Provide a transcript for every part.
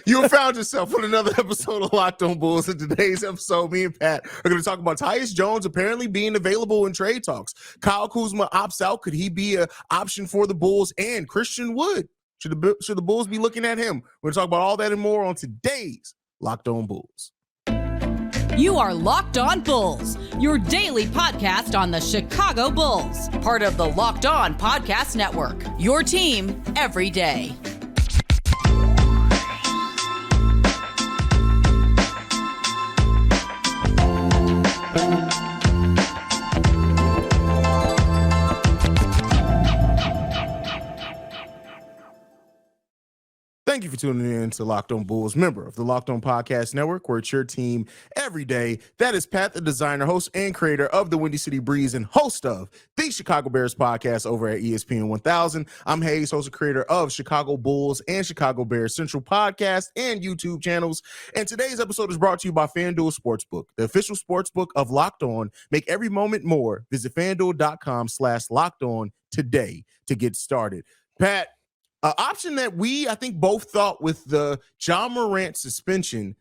You have found yourself on another episode of Locked On Bulls. In today's episode, me and Pat are going to talk about Tyus Jones apparently being available in trade talks. Kyle Kuzma opts out. Could he be an option for the Bulls? And Christian Wood, should the Bulls be looking at him? We're going to talk about all that and more on today's Locked On Bulls. You are Locked On Bulls, your daily podcast on the Chicago Bulls. Part of the Locked On Podcast Network, your team every day. Thank you for tuning in to Locked On Bulls, member of the Locked On Podcast Network, where it's your team every day. That is Pat, the designer, host, and creator of the Windy City Breeze and host of the Chicago Bears podcast over at ESPN 1000. I'm Haize, host and creator of Chicago Bulls and Chicago Bears Central podcast and YouTube channels. And today's episode is brought to you by FanDuel Sportsbook, the official sportsbook of Locked On. Make every moment more. Visit FanDuel.com/LockedOn today to get started. Pat, an option that I think both thought with the Ja Morant suspension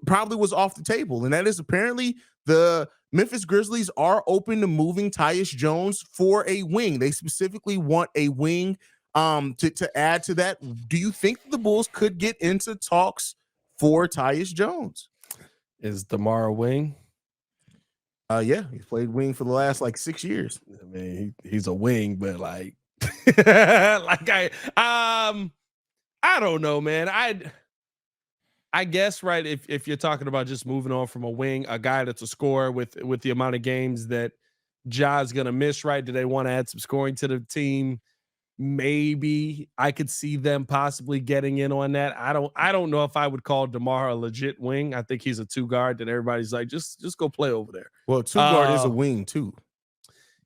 probably was off the table, and that is apparently the Memphis Grizzlies are open to moving Tyus Jones for a wing. They specifically want a wing to add to that. Do you think the Bulls could get into talks for Tyus Jones? Is DeMar a wing? Yeah, he's played wing for the last 6 years. I mean, he's a wing, but I don't know, man. I guess, right, if you're talking about just moving on from a wing, a guy that's a scorer with the amount of games that Ja's gonna miss, right? Do they want to add some scoring to the team? Maybe I could see them possibly getting in on that. I don't know if I would call DeMar a legit wing. I think he's a two guard that everybody's like, just go play over there. Well, two guard is a wing too.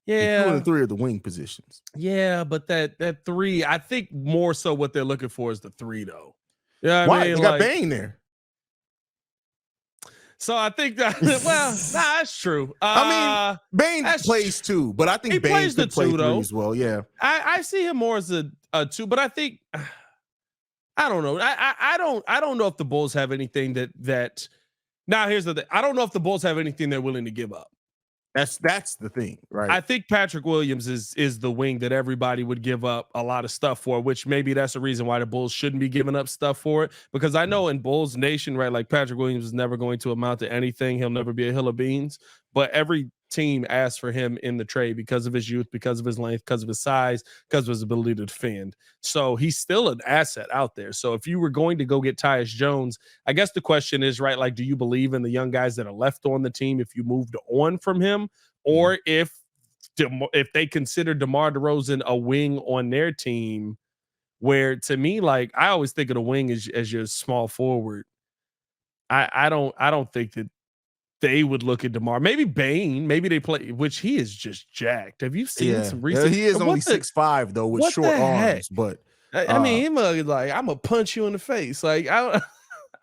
Yeah, 2 and 3 are the wing positions. Yeah, but that three, I think more so what they're looking for is the three, though. Yeah, why? You got Bane there. So I think that that's true. Bane plays two, but I think Bane could play three as well. Yeah, I see him more as a two, but I think I don't know. I don't know if the Bulls have anything that. Now here's the thing. I don't know if the Bulls have anything they're willing to give up. That's the thing, right? I think Patrick Williams is the wing that everybody would give up a lot of stuff for, which maybe that's the reason why the Bulls shouldn't be giving up stuff for it. Because I know in Bulls Nation, right, like Patrick Williams is never going to amount to anything. He'll never be a hill of beans. But every team asked for him in the trade because of his youth, because of his length, because of his size, because of his ability to defend. So he's still an asset out there. So if you were going to go get Tyus Jones, I guess the question is, right, do you believe in the young guys that are left on the team if you moved on from him? Or if they consider DeMar DeRozan a wing on their team, where to me, I always think of the wing as your small forward. I don't think that they would look at DeMar. Maybe Bane. Maybe they play, which he is just jacked. Have you seen some recent? He is only 6'5" though, with short arms. But I mean, him I'm gonna punch you in the face. I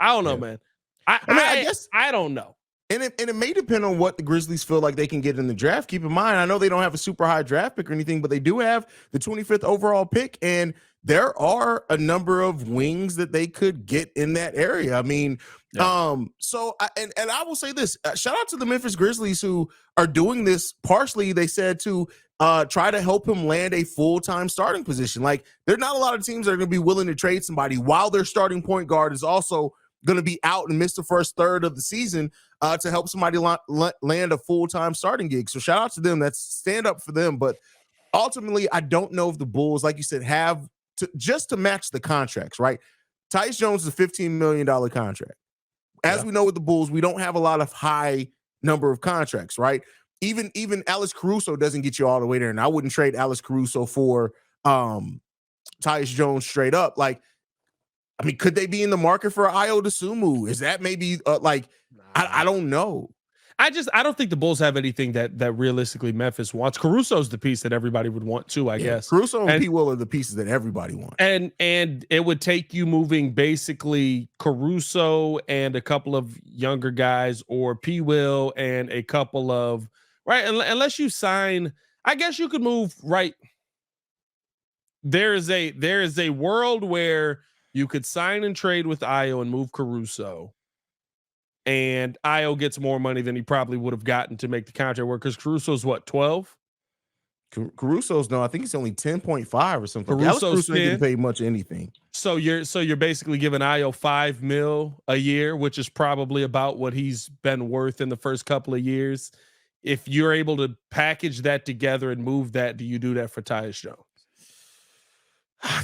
don't know, man. I guess I don't know. And it may depend on what the Grizzlies feel like they can get in the draft. Keep in mind, I know they don't have a super high draft pick or anything, but they do have the 25th overall pick, and there are a number of wings that they could get in that area. I mean, I will say this: shout out to the Memphis Grizzlies who are doing this partially. They said to try to help him land a full-time starting position. There are not a lot of teams that are going to be willing to trade somebody while their starting point guard is also going to be out and miss the first third of the season to help somebody land a full-time starting gig. So shout out to them. That's stand up for them. But ultimately, I don't know if the Bulls, like you said, have just to match the contracts, right? Tyus Jones is a $15 million contract. As we know with the Bulls, we don't have a lot of high number of contracts, right? Even Alex Caruso doesn't get you all the way there. And I wouldn't trade Alex Caruso for Tyus Jones straight up. Could they be in the market for Ayo Dosunmu? Is that maybe I don't know. I don't think the Bulls have anything that realistically Memphis wants. Caruso's the piece that everybody would want too, I guess. Caruso and P. Will are the pieces that everybody wants. And it would take you moving basically Caruso and a couple of younger guys, or P. Will and a couple of, right, unless you sign, I guess you could move, right. There is a world where You could sign and trade with Ayo and move Caruso. And Ayo gets more money than he probably would have gotten to make the contract work because Caruso's what, 12? Caruso's no, I think it's only 10.5 or something. Caruso ain't getting paid much anything. So you're basically giving Ayo $5 million a year, which is probably about what he's been worth in the first couple of years. If you're able to package that together and move that, do you do that for Tyus Jones?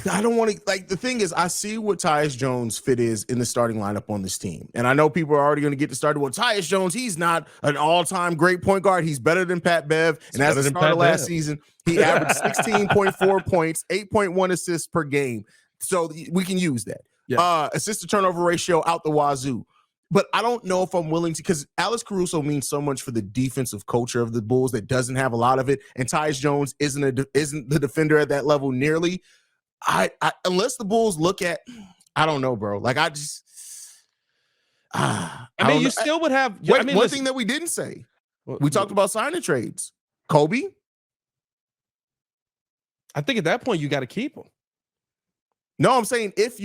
I don't want to, like, the thing is, I see what Tyus Jones' fit is in the starting lineup on this team. And I know people are already going to get started. Well, Tyus Jones, he's not an all-time great point guard. He's better than Pat Bev. And as the start of last season, he averaged 16.4 points, 8.1 assists per game. So we can use that. Yeah. Assist to turnover ratio out the wazoo. But I don't know if I'm willing to, because Alex Caruso means so much for the defensive culture of the Bulls that doesn't have a lot of it. And Tyus Jones isn't the defender at that level nearly. I unless the Bulls look at, I don't know, bro. Like, I just, I mean, you still would have. One thing that we didn't say, we talked about signing trades. Kobe. I think at that point you got to keep him. No, I'm saying if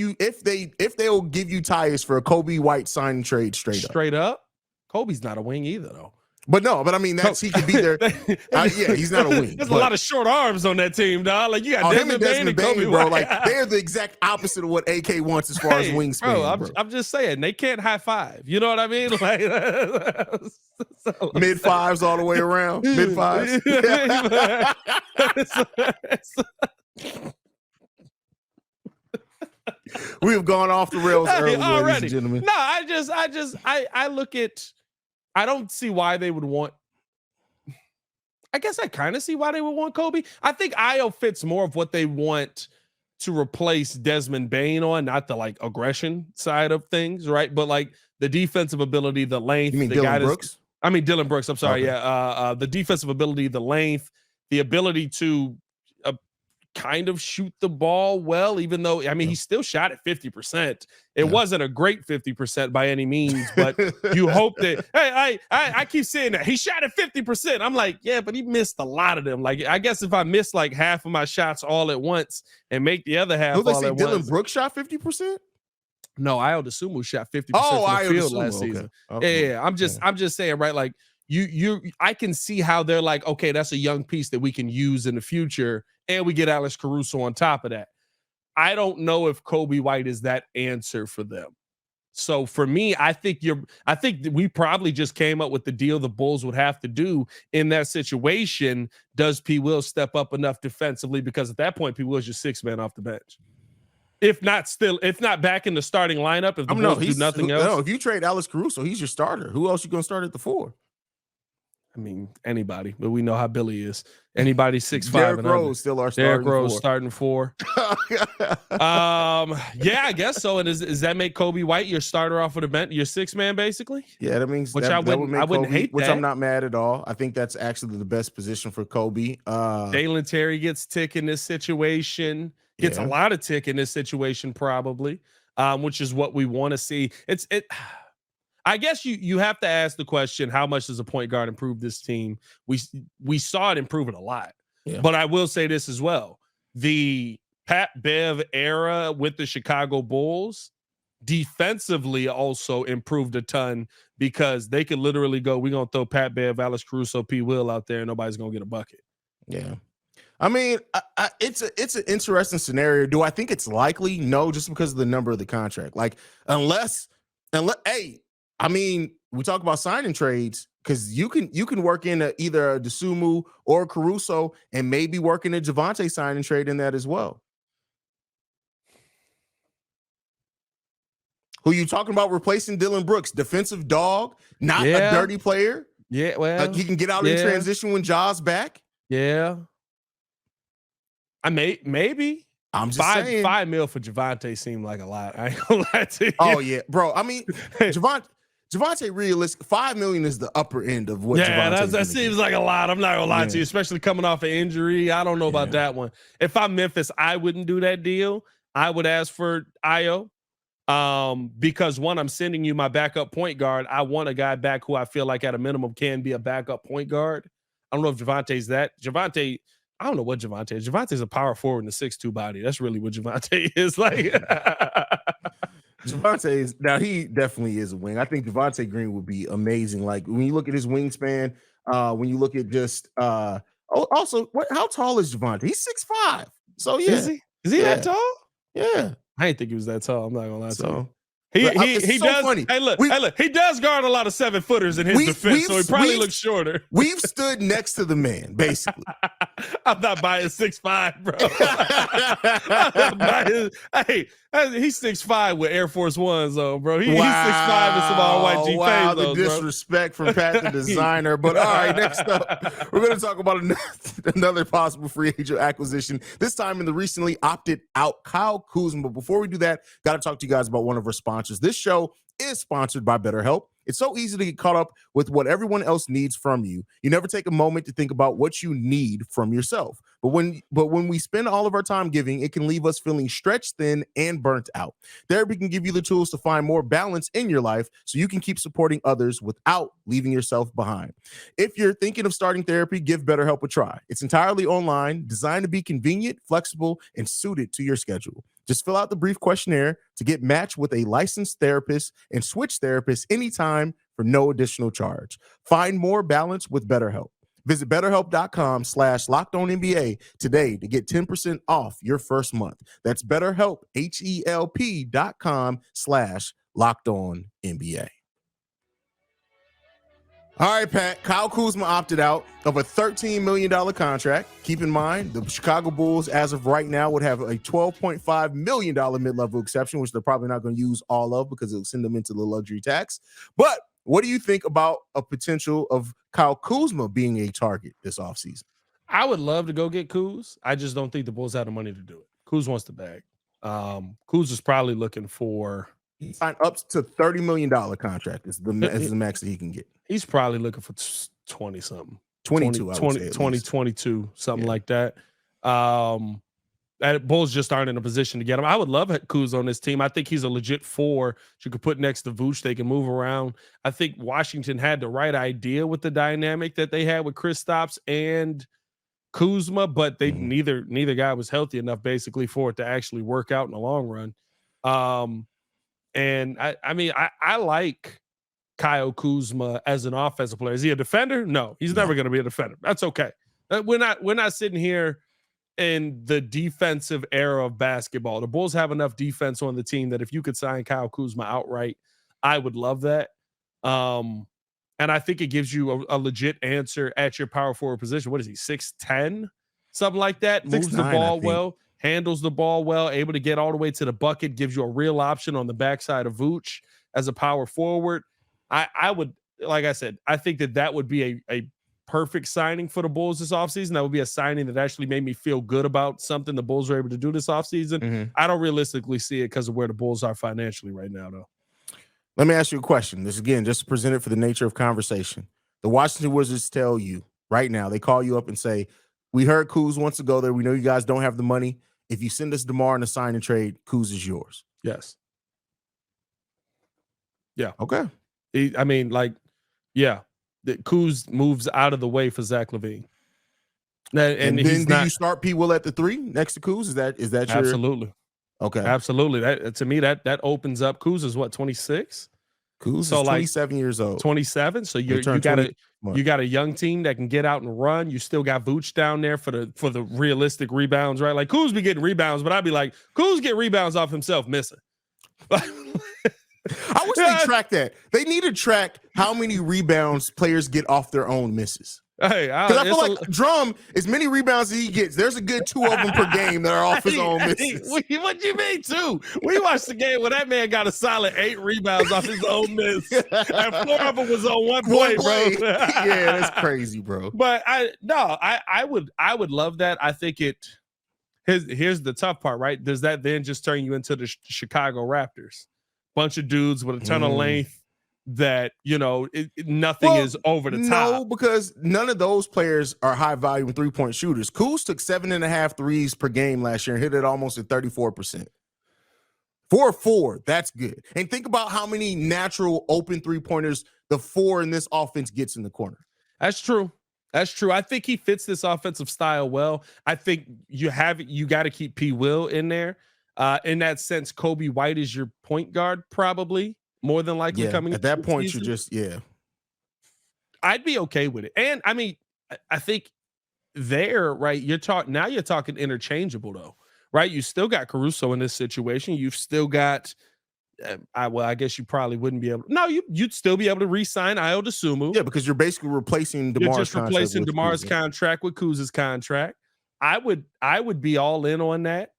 they'll give you Tyus for a Kobe White signing trade straight up. Kobe's not a wing either, though. But I mean, he could be there. Yeah, he's not a wing. There's a lot of short arms on that team, dog. Like, you got Desmond Bane and Kobe, bro. Like, they're the exact opposite of what AK wants as far as wingspan. Bro, I'm just saying, they can't high five. You know what I mean? Like, mid fives all the way around. Mid fives. We have gone off the rails early, already. Ladies and gentlemen. No, I look at. I don't see why they would want. I guess I kind of see why they would want Kobe. I think Ayo fits more of what they want to replace Desmond Bane on, not the like aggression side of things, right? But like the defensive ability, the length. You mean Dillon Brooks? Dillon Brooks. I'm sorry. Okay. Yeah. The defensive ability, the length, the ability to kind of shoot the ball well, even though, I mean, he still shot at 50%. It wasn't a great 50% by any means, but you hope that, hey, I keep saying that he shot at 50%. I'm like, yeah, but he missed a lot of them. Like, I guess if I miss like half of my shots all at once and make the other half all at Dillon once. Brooks shot 50%? No, Ayo Dosunmu shot 50% from the field last season. Okay. Yeah. I'm just saying, right? Like I can see how they're like, okay, that's a young piece that we can use in the future. And we get Alex Caruso on top of that. I don't know if Kobe White is that answer for them. So for me, I think we probably just came up with the deal the Bulls would have to do in that situation. Does P. Will step up enough defensively? Because at that point, P. Will's your sixth man off the bench. If not back in the starting lineup, if the Bulls do nothing else. No, if you trade Alex Caruso, he's your starter. Who else you going to start at the 4? I mean, anybody, but we know how Billy is. Anybody 6'5". Derrick Rose still our starting. Derrick Rose starting 4. Yeah, I guess so. And does that make Kobe White your starter off of the bench, your 6th man, basically? Yeah, that means I wouldn't hate which that. I'm not mad at all. I think that's actually the best position for Kobe. Dalen Terry gets tick in this situation. Gets a lot of tick in this situation, probably, which is what we want to see. I guess you have to ask the question, how much does a point guard improve this team? We saw it improve it a lot. Yeah. But I will say this as well. The Pat Bev era with the Chicago Bulls defensively also improved a ton because they could literally go, we're going to throw Pat Bev, Alex Caruso, P. Will out there, and nobody's going to get a bucket. Yeah. I mean, it's an interesting scenario. Do I think it's likely? No, just because of the number of the contract. Like, unless, hey, I mean, we talk about signing trades because you can work in either a Dosunmu or a Caruso and maybe work in a Javonte signing trade in that as well. Who you talking about replacing Dillon Brooks? Defensive dog, not a dirty player. Yeah, well, he can get out in transition when Ja's back. Yeah, maybe. I'm just saying. $5 million for Javonte seemed like a lot. I ain't gonna lie to you. Oh yeah, bro. I mean, Javonte, realistic, $5 million is the upper end of what. Yeah, that seems like a lot. I'm not gonna lie to you, especially coming off an injury. I don't know about that one. If I'm Memphis, I wouldn't do that deal. I would ask for Ayo, because one, I'm sending you my backup point guard. I want a guy back who I feel like at a minimum can be a backup point guard. I don't know if Javonte's that. I don't know what Javonte is. Javonte's a power forward in the 6'2" body. That's really what Javonte is like. Javonte is now he definitely is a wing. I think Javonte Green would be amazing. Like when you look at his wingspan, when you look at just also how tall is Javonte? He's 6'5". So yeah. Is he? Is he that tall? Yeah. I didn't think he was that tall. I'm not gonna lie to you. He He does. funny. Hey, look. He does guard a lot of 7-footers in his defense, so he probably looks shorter. We've stood next to the man, basically. I'm not buying 6'5", bro. Hey, he's 6'5" with Air Force Ones, though, bro. He's 6'5" and some all white G Wow, those, the disrespect from Pat the Designer. But all right, next up, we're going to talk about another possible free agent acquisition. This time in the recently opted out Kyle Kuzma. But before we do that, got to talk to you guys about one of our sponsors. This show is sponsored by BetterHelp. It's so easy to get caught up with what everyone else needs from you. You never take a moment to think about what you need from yourself. But when we spend all of our time giving, it can leave us feeling stretched thin and burnt out. Therapy can give you the tools to find more balance in your life so you can keep supporting others without leaving yourself behind. If you're thinking of starting therapy, give BetterHelp a try. It's entirely online, designed to be convenient, flexible, and suited to your schedule. Just fill out the brief questionnaire to get matched with a licensed therapist and switch therapists anytime for no additional charge. Find more balance with BetterHelp. Visit BetterHelp.com/LockedOnNBA today to get 10% off your first month. That's BetterHelp, HELP.com/LockedOnNBA. All right, Pat. Kyle Kuzma opted out of a $13 million contract. Keep in mind, the Chicago Bulls, as of right now, would have a $12.5 million mid-level exception, which they're probably not going to use all of because it'll send them into the luxury tax. But what do you think about a potential of Kyle Kuzma being a target this offseason? I would love to go get Kuz. I just don't think the Bulls have the money to do it. Kuz wants the bag. Kuz is probably looking for... He signed up to $30 million contract is the max that he can get. He's probably looking for 20-something. 22, 22, something like that. Bulls just aren't in a position to get him. I would love Kuz on this team. I think he's a legit 4 you could put next to Vooch. They can move around. I think Washington had the right idea with the dynamic that they had with Kristaps and Kuzma, but they neither guy was healthy enough basically for it to actually work out in the long run. And I like Kyle Kuzma as an offensive player. Is he a defender? No, he's never going to be a defender. That's okay. We're not sitting here in the defensive era of basketball. The Bulls have enough defense on the team that if you could sign Kyle Kuzma outright, I would love that. And I think it gives you a legit answer at your power forward position. What is he, 6'10"? Something like that. Moves the ball well. Handles the ball well, able to get all the way to the bucket, gives you a real option on the backside of Vooch as a power forward. I would, like I said, I think that would be a perfect signing for the Bulls this offseason. That would be a signing that actually made me feel good about something the Bulls were able to do this offseason. I don't realistically see it because of where the Bulls are financially right now, though. Let me ask you a question. This, again, just presented for the nature of conversation. The Washington Wizards tell you right now, they call you up and say, we heard Kuz wants to go there. We know you guys don't have the money. If you send us DeMar in a sign and trade, Kuz is yours. Yes. Yeah. Okay. Kuz moves out of the way for Zach LaVine. And then do you start P. Will at the 3 next to Kuz? Is that your... Absolutely. Okay. Absolutely. That to me, that opens up. Kuz is what, 26? Kuz is 27 years old. 27. So you got a young team that can get out and run. You still got Vooch down there for the realistic rebounds, right? Like Kuz be getting rebounds, but I'd be like, Kuz get rebounds off himself missing. I wish they track that. They need to track how many rebounds players get off their own misses. Hey, because I feel like Drum, as many rebounds as he gets, there's a good 2 of them per game that are off his own misses. What you mean 2? We watched the game where that man got a solid 8 rebounds off his own miss, and 4 of them was on one play, bro. Yeah, that's crazy, bro. But I would love that. I think here's the tough part, right? Does that then just turn you into the Chicago Raptors? Bunch of dudes with a ton of length. That nothing is over the top. No, because none of those players are high volume 3-point shooters. Kuz took 7.5 threes per game last year and hit it almost at 34%. 4-4, that's good. And think about how many natural open 3-pointers the 4 in this offense gets in the corner. That's true. I think he fits this offensive style well. I think you got to keep P. Will in there. In that sense, Kobe White is your point guard, probably more than likely coming at that into the point. season. You just I'd be okay with it. And I mean, I think there, right? You're talking interchangeable though, right? You still got Caruso in this situation. You've still got. I guess you probably wouldn't be able. No, you'd still be able to re-sign Ayo Dosunmu. Yeah, because you're basically replacing DeMar's You're just replacing DeMar's Kuzma. contract with Kuz's contract. I would be all in on that.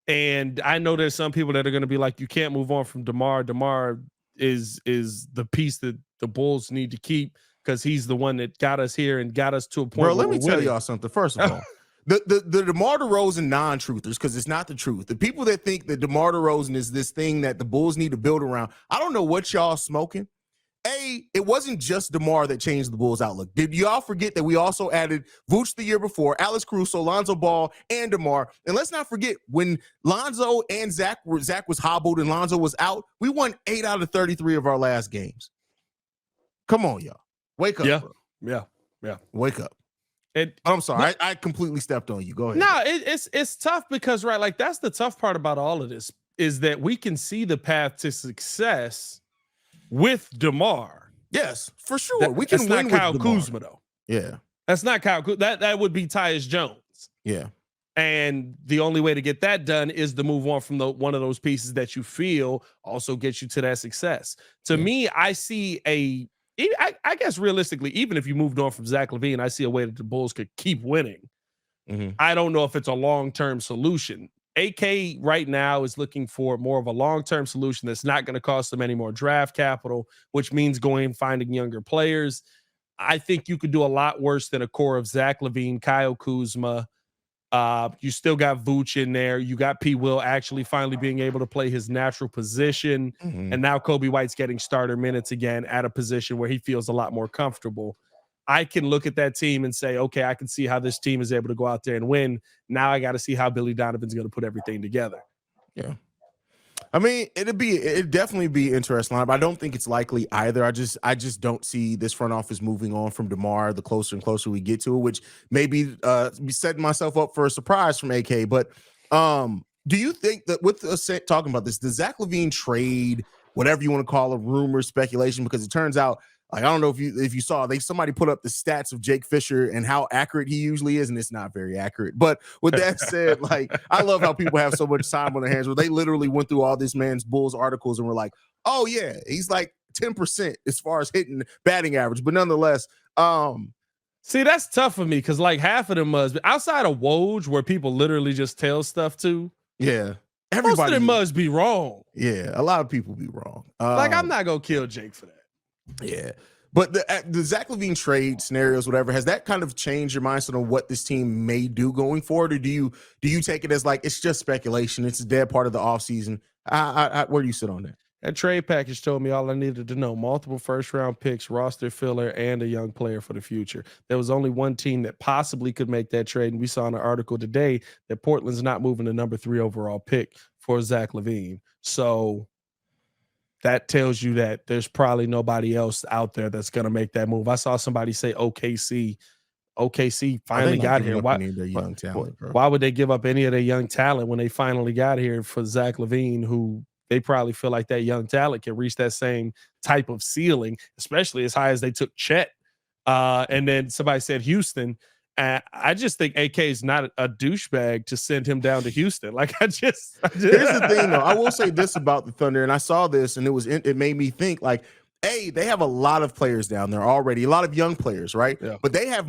And I know there's some people that are going to be like, you can't move on from DeMar. DeMar is the piece that the Bulls need to keep because he's the one that got us here and got us to a point. Bro, let me tell y'all something. First of all, the DeMar DeRozan non-truthers, because it's not the truth. The people that think that DeMar DeRozan is this thing that the Bulls need to build around, I don't know what y'all smoking. It wasn't just DeMar that changed the Bulls' outlook. Did y'all forget that we also added Vooch the year before, Alex Caruso, Lonzo Ball, and DeMar? And let's not forget, when Lonzo and Zach was hobbled and Lonzo was out, we won 8 out of 33 of our last games. Come on, y'all. Wake up, bro. Yeah. Wake up. I'm sorry. I completely stepped on you. Go ahead. No, it's tough because, right, like that's the tough part about all of this is that we can see the path to success with DeMar. Yes, for sure. We can win with Kyle DeMar. Kuzma, though. Yeah. That's not Kyle Kuzma. That would be Tyus Jones. Yeah. And the only way to get that done is to move on from one of those pieces that you feel also gets you to that success. To me, I see I guess realistically, even if you moved on from Zach LaVine, I see a way that the Bulls could keep winning. Mm-hmm. I don't know if it's a long-term solution. AK right now is looking for more of a long-term solution that's not going to cost them any more draft capital, which means going and finding younger players. I think you could do a lot worse than a core of Zach LaVine, Kyle Kuzma. You still got Vooch in there. You got P. Will actually finally being able to play his natural position. Mm-hmm. And now Kobe White's getting starter minutes again at a position where he feels a lot more comfortable. I can look at that team and say, okay, I can see how this team is able to go out there and win. Now I got to see how Billy Donovan's going to put everything together. Yeah. I mean, it'd definitely be interesting, but I don't think it's likely either. I just don't see this front office moving on from DeMar the closer and closer we get to it, which maybe be setting myself up for a surprise from AK. But do you think that with us talking about this, the Zach LaVine trade, whatever you want to call it, rumor, speculation, because it turns out, like, I don't know if you saw, somebody put up the stats of Jake Fisher and how accurate he usually is, and it's not very accurate. But with that said, like, I love how people have so much time on their hands where they literally went through all this man's Bulls articles and were like, oh yeah, he's like 10% as far as hitting batting average. But nonetheless, see, that's tough for me because like half of them must be outside of Woj, where people literally just tell stuff to. Yeah. Most of them must be wrong. Yeah, a lot of people be wrong. Like, I'm not gonna kill Jake for that. Yeah, but the Zach LaVine trade scenarios, whatever, has that kind of changed your mindset on what this team may do going forward, or do you take it as like it's just speculation? It's a dead part of the offseason. Where do you sit on that? That trade package told me all I needed to know: multiple first-round picks, roster filler, and a young player for the future. There was only one team that possibly could make that trade, and we saw in an article today that Portland's not moving the number 3 overall pick for Zach LaVine. So that tells you that there's probably nobody else out there that's going to make that move. I saw somebody say OKC. OKC finally got here. Why would they give up any of their young talent when they finally got here for Zach LaVine, who they probably feel like that young talent can reach that same type of ceiling, especially as high as they took Chet. And then somebody said Houston. I just think AK is not a douchebag to send him down to Houston. Like, here's the thing, though. I will say this about the Thunder, and I saw this, and it made me think, like, they have a lot of players down there already, a lot of young players, right? Yeah. But they are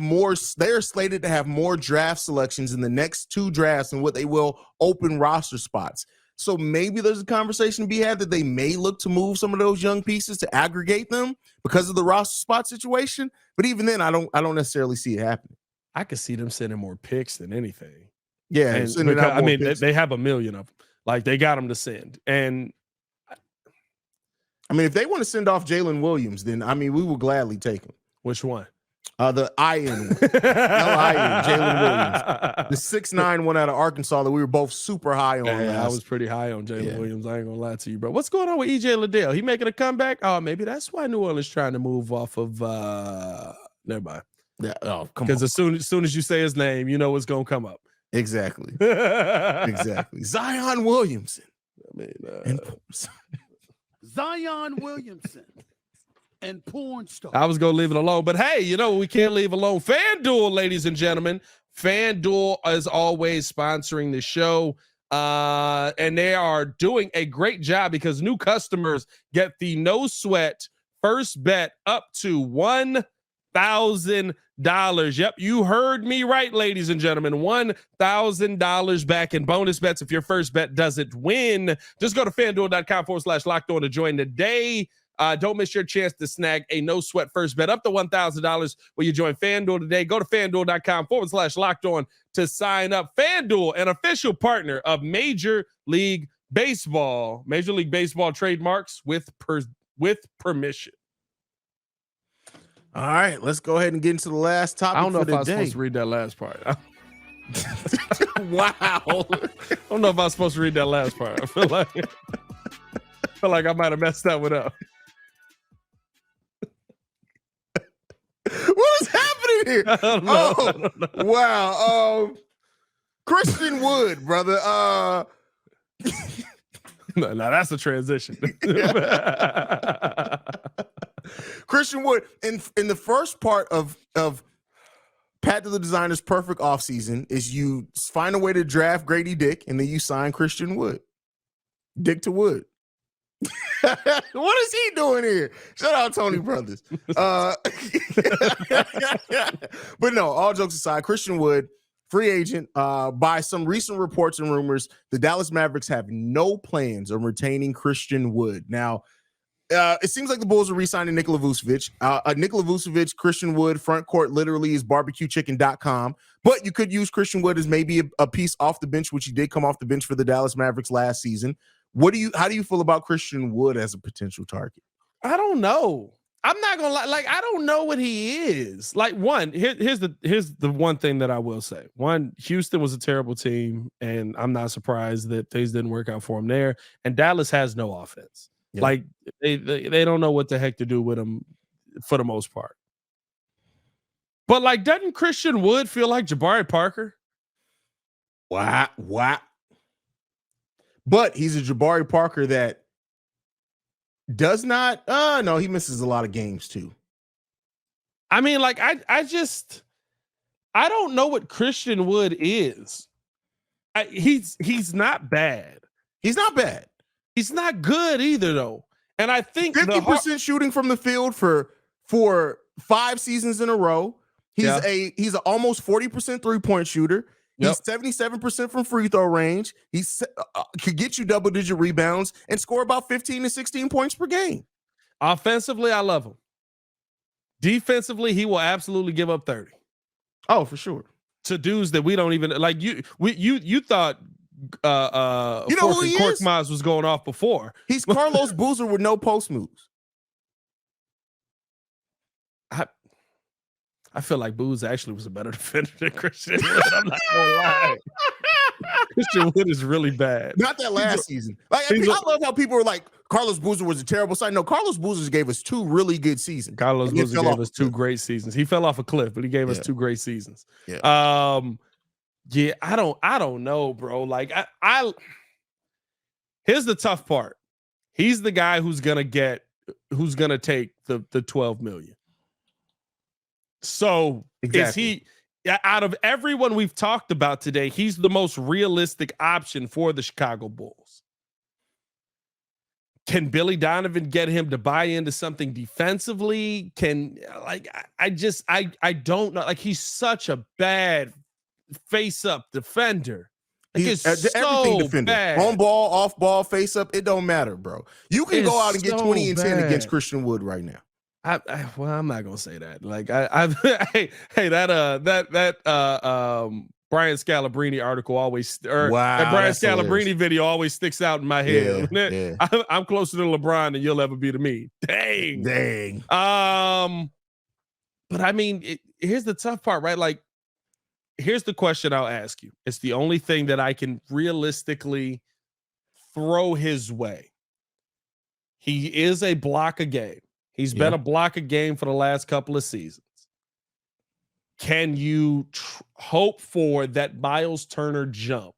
slated to have more draft selections in the next 2 drafts than what they will open roster spots. So maybe there's a conversation to be had that they may look to move some of those young pieces to aggregate them because of the roster spot situation. But even then, I don't necessarily see it happening. I could see them sending more picks than anything. Yeah, I mean, they have a million of them. Like, they got them to send. And I mean, if they want to send off Jalen Williams, then I mean, we will gladly take him. Which one? The Jalen Williams, the 6'9" one out of Arkansas that we were both super high on. I was pretty high on Jalen Williams. I ain't gonna lie to you, bro. What's going on with EJ Liddell? He making a comeback? Oh, maybe that's why New Orleans trying to move off of. Never mind. Yeah, come on. Because as soon as you say his name, you know what's gonna come up. Exactly. Exactly. Zion Williamson. I mean, And Zion Williamson and porn star. I was going to leave it alone, but hey, you know, we can't leave alone. FanDuel, ladies and gentlemen. FanDuel is always sponsoring the show. And they are doing a great job because new customers get the no sweat first bet up to $1,000. Yep, you heard me right, ladies and gentlemen. $1,000 back in bonus bets if your first bet doesn't win. Just go to FanDuel.com/locked on to join today. Don't miss your chance to snag a no sweat first bet up to $1,000 when you join FanDuel today. Go to FanDuel.com/locked on to sign up. FanDuel, an official partner of Major League Baseball. Major League Baseball trademarks with permission. all right, let's go ahead and get into the last topic. I don't know if I was day. supposed to read that last part. Wow. I don't know if I was supposed to read that last part. I feel like I might have messed that one up. What is happening here? I don't know. Oh, I don't know. wow. Christian Wood, brother. No, that's a transition. Christian Wood in the first part of Pat to the Designer's perfect offseason is you find a way to draft Grady Dick and then you sign Christian Wood. Dick to Wood. What is he doing here? Shout out Tony Brothers. But no, all jokes aside, Christian Wood, free agent. By some recent reports and rumors, the Dallas Mavericks have no plans on retaining Christian Wood. Now, it seems like the Bulls are re-signing Nikola Vucevic. Nikola Vucevic, Christian Wood, front court literally is barbecuechicken.com. But you could use Christian Wood as maybe a piece off the bench, which he did come off the bench for the Dallas Mavericks last season. How do you feel about Christian Wood as a potential target? I don't know. I'm not gonna lie. Like, I don't know what he is. Like, here's the one thing that I will say. One, Houston was a terrible team, and I'm not surprised that things didn't work out for him there. And Dallas has no offense. Yeah. Like, they don't know what the heck to do with him for the most part. But like, doesn't Christian Wood feel like Jabari Parker? What? But he's a Jabari Parker that does not. No, he misses a lot of games too. I mean, like, I don't know what Christian Wood is. He's not bad. He's not bad. He's not good either, though. And I think 50% shooting from the field for 5 seasons in a row. He's an almost 40% 3-point shooter. He's 77% from free throw range. He's could get you double-digit rebounds and score about 15 to 16 points per game. Offensively, I love him. Defensively, he will absolutely give up 30. Oh, for sure. To dudes that we don't even like. You thought you know who he is? Korkmaz was going off before. He's Carlos Boozer with no post moves. I feel like Booz actually was a better defender than Christian Wood. I'm not gonna lie. Christian Wood is really bad. Not that last season. Like, I love how people were like, Carlos Boozer was a terrible sign. No, Carlos Boozer gave us 2 really good seasons. Carlos Boozer gave us 2 great seasons. He fell off a cliff, but he gave us 2 great seasons. Yeah. I don't know, bro. Like, here's the tough part. He's the guy who's gonna take the 12 million. So Is he, out of everyone we've talked about today, he's the most realistic option for the Chicago Bulls. Can Billy Donovan get him to buy into something defensively? I don't know. Like, he's such a bad face-up defender. Like, he's everything defender. Bad. On ball, off ball, face up, it don't matter, bro. You can go out and get 20 and 10 against Christian Wood right now. Well, I'm not gonna say that. Like, that Brian Scalabrine article always, that Brian Scalabrine video always sticks out in my head. Yeah. I'm closer to LeBron than you'll ever be to me. Dang. But I mean, here's the tough part, right? Like, here's the question I'll ask you. It's the only thing that I can realistically throw his way. He is a block a game. He's been a block a game for the last couple of seasons. can you hope for that Miles Turner jump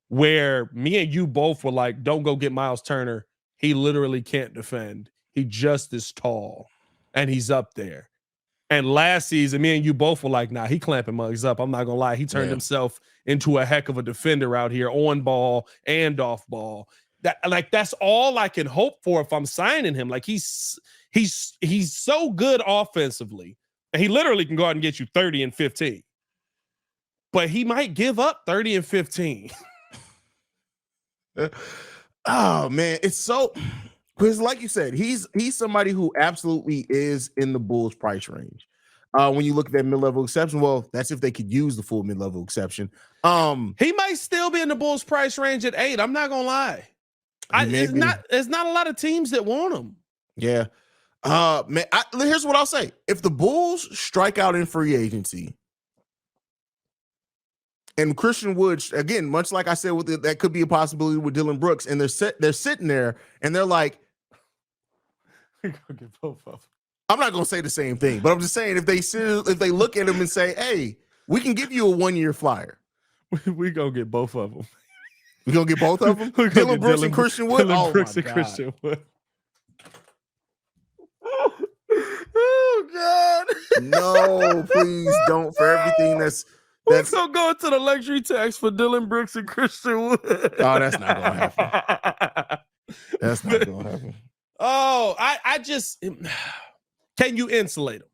where me and you both were like, don't go get Miles Turner. He literally can't defend. He just is tall and he's up there. And last season, me and you both were like, nah, he clamping mugs up. I'm not going to lie. He turned himself into a heck of a defender out here on ball and off ball. That's all I can hope for if I'm signing him. Like he's so good offensively. And he literally can go out and get you 30 and 15. But he might give up 30 and 15. Oh man, it's so because like you said, he's somebody who absolutely is in the Bulls price range. When you look at that mid-level exception, well, that's if they could use the full mid-level exception. He might still be in the Bulls price range at 8. I'm not gonna lie. There's not a lot of teams that want him. Yeah. Man, here's what I'll say. If the Bulls strike out in free agency, and Christian Wood, again, much like I said, that could be a possibility with Dylan Brooks, and they're sitting there and they're like, we're gonna get both of them. I'm not gonna say the same thing, but I'm just saying if they look at him and say, hey, we can give you a 1-year flyer. We gonna get both of them. We gonna get both of them? Dylan Brooks and Christian Wood? Dylan Brooks and Christian Wood. Oh God. No, please don't. For everything that's so going to the luxury tax for Dylan Brooks and Christian Wood. Oh, that's not gonna happen. That's not gonna happen. Oh, I just can you insulate them?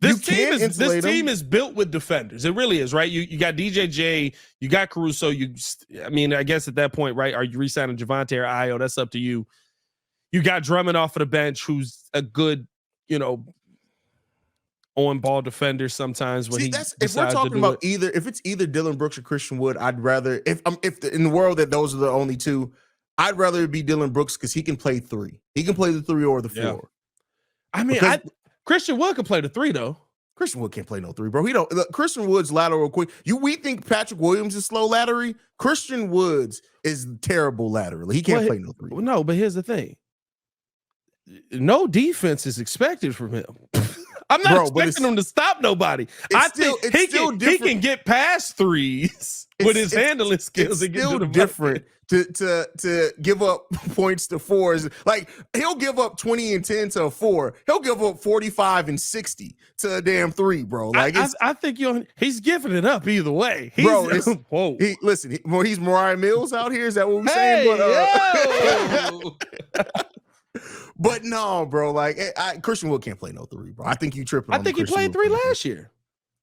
This team is built with defenders. It really is, right? You got DJJ, you got Caruso. I guess at that point, right? Are you re-signing Javante or Ayo? That's up to you. You got Drummond off of the bench, who's a good, on-ball defender sometimes. When if we're talking about if it's either Dylan Brooks or Christian Wood, I'd rather if in the world that those are the only two, I'd rather it be Dylan Brooks because he can play 3. He can play the 3 or the 4. Yeah. I mean, Christian Wood can play the 3 though. Christian Wood can't play no 3, bro. Christian Wood's lateral quick. We think Patrick Williams is slow laterally. Christian Woods is terrible laterally. He can't play no 3. No, but here's the thing. No defense is expected from him. I'm not expecting him to stop nobody. I think he can get past threes with his handling skills. It's still different to give up points to 4s. Like he'll give up 20 and 10 to a 4. He'll give up 45 and 60 to a damn 3, bro. Like I think he's giving it up either way. Whoa. He's Mariah Mills out here. Is that what we're saying? But no, bro. Like Christian Wood can't play no 3, bro. I think you tripping. I think he played 3 last year.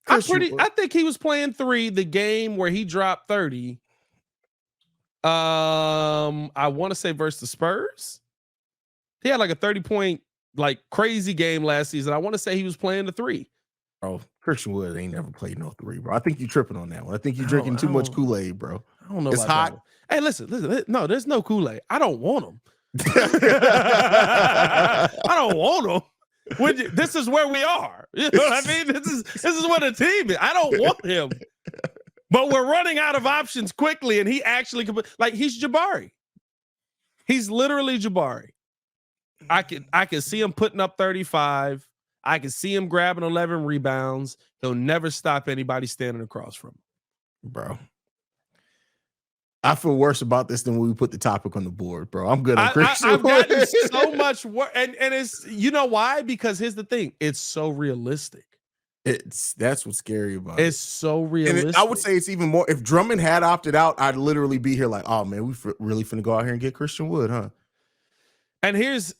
I think he was playing 3 the game where he dropped 30. I want to say versus the Spurs. He had like a 30-point like crazy game last season. I want to say he was playing the 3. Bro, Christian Wood ain't never played no 3, bro. I think you tripping on that one. I think you're drinking too much Kool-Aid, bro. I don't know. It's hot. Hey, listen. No, there's no Kool-Aid. I don't want him. I don't want him. This is where we are. You know what I mean? This is what the team is. I don't want him. But we're running out of options quickly, and he actually he's Jabari. He's literally Jabari. I can see him putting up 35. I can see him grabbing 11 rebounds. He'll never stop anybody standing across from him. Bro. I feel worse about this than when we put the topic on the board, bro. I'm good at Christian. I've gotten so much work, and it's why? Because here's the thing: it's so realistic. That's what's scary about it. It's so realistic. And I would say it's even more. If Drummond had opted out, I'd literally be here like, oh man, we really finna go out here and get Christian Wood, huh? And here's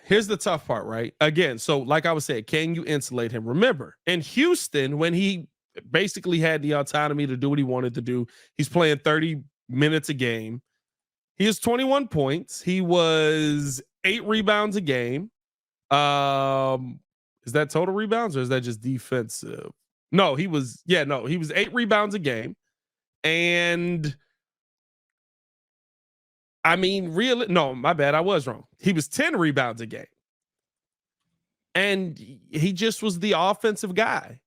the tough part, right? Again, so like I was saying, can you insulate him? Remember, in Houston, when he basically had the autonomy to do what he wanted to do, he's playing 30 minutes a game. He has 21 points. He was 8 rebounds a game. Is that total rebounds or is that just defensive? No, he was 8 rebounds a game. And I mean, no, my bad. I was wrong. He was 10 rebounds a game. And he just was the offensive guy.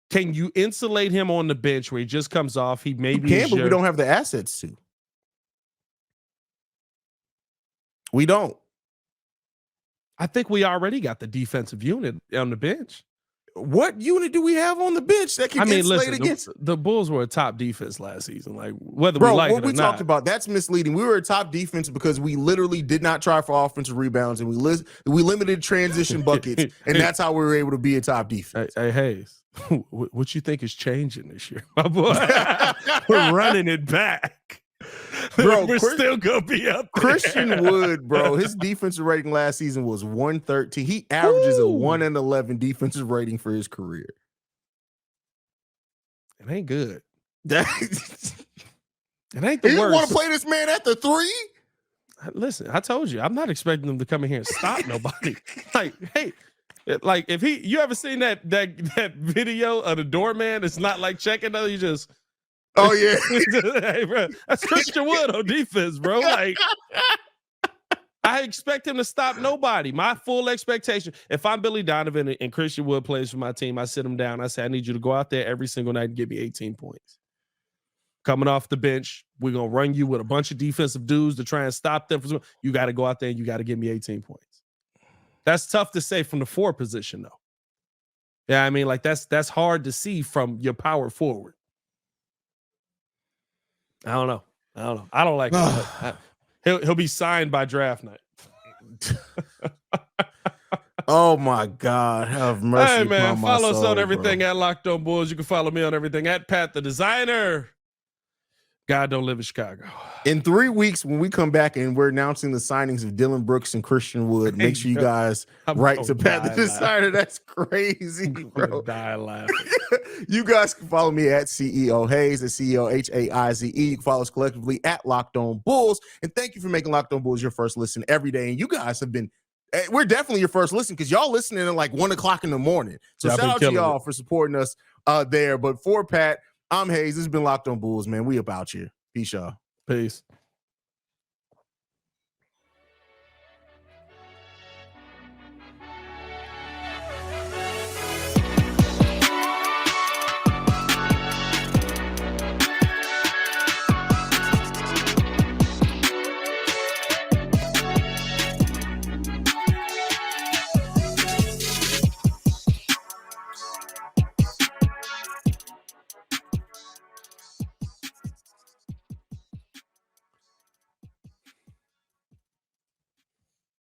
Can you insulate him on the bench where he just comes off? He maybe can, but we don't have the assets to. We don't. I think we already got the defensive unit on the bench. What unit do we have on the bench that can insulate against? The Bulls were a top defense last season. Like whether Bro, we like what it or we not. talked about, that's misleading. We were a top defense because we literally did not try for offensive rebounds and we limited transition buckets, and that's how we were able to be a top defense. Hey, Haize, what you think is changing this year, my boy? We're running it back. Bro, we're still gonna be up there. Christian Wood, bro, his defensive rating last season was 113. He averages a 1-11 defensive rating for his career. It ain't good. It ain't the you worst. Want to play this man at the 3? Listen, I told you, I'm not expecting him to come in here and stop nobody. Like, hey, like if you ever seen that video of the doorman? It's not like checking though. You just, oh yeah, hey, bro, that's Christian Wood on defense, bro. Like, I expect him to stop nobody. My full expectation. If I'm Billy Donovan and Christian Wood plays for my team, I sit him down. I say, I need you to go out there every single night and give me 18 points. Coming off the bench, we're going to run you with a bunch of defensive dudes to try and stop them. You got to go out there and you got to give me 18 points. That's tough to say from the 4 position, though. Yeah, I mean, like that's hard to see from your power forward. I don't know. I don't like it. He'll be signed by draft night. Oh my God, have mercy. Hey man, follow us soul, on everything bro. at Locked On Bulls. You can follow me on everything at Pat the Designer. God don't live in Chicago. In 3 weeks, when we come back and we're announcing the signings of Dylan Brooks and Christian Wood, make sure you guys write to Pat the Designer. That's crazy, bro. Die laughing. You guys can follow me at CEO Haize, at CEO Haize. You can follow us collectively at Locked On Bulls. And thank you for making Locked On Bulls your first listen every day. And you guys have been, we're definitely your first listen because y'all listening at like 1 o'clock in the morning. So shout out to y'all for supporting us there. But for Pat, I'm Haize. This has been Locked On Bulls, man. We about you. Peace, y'all. Peace.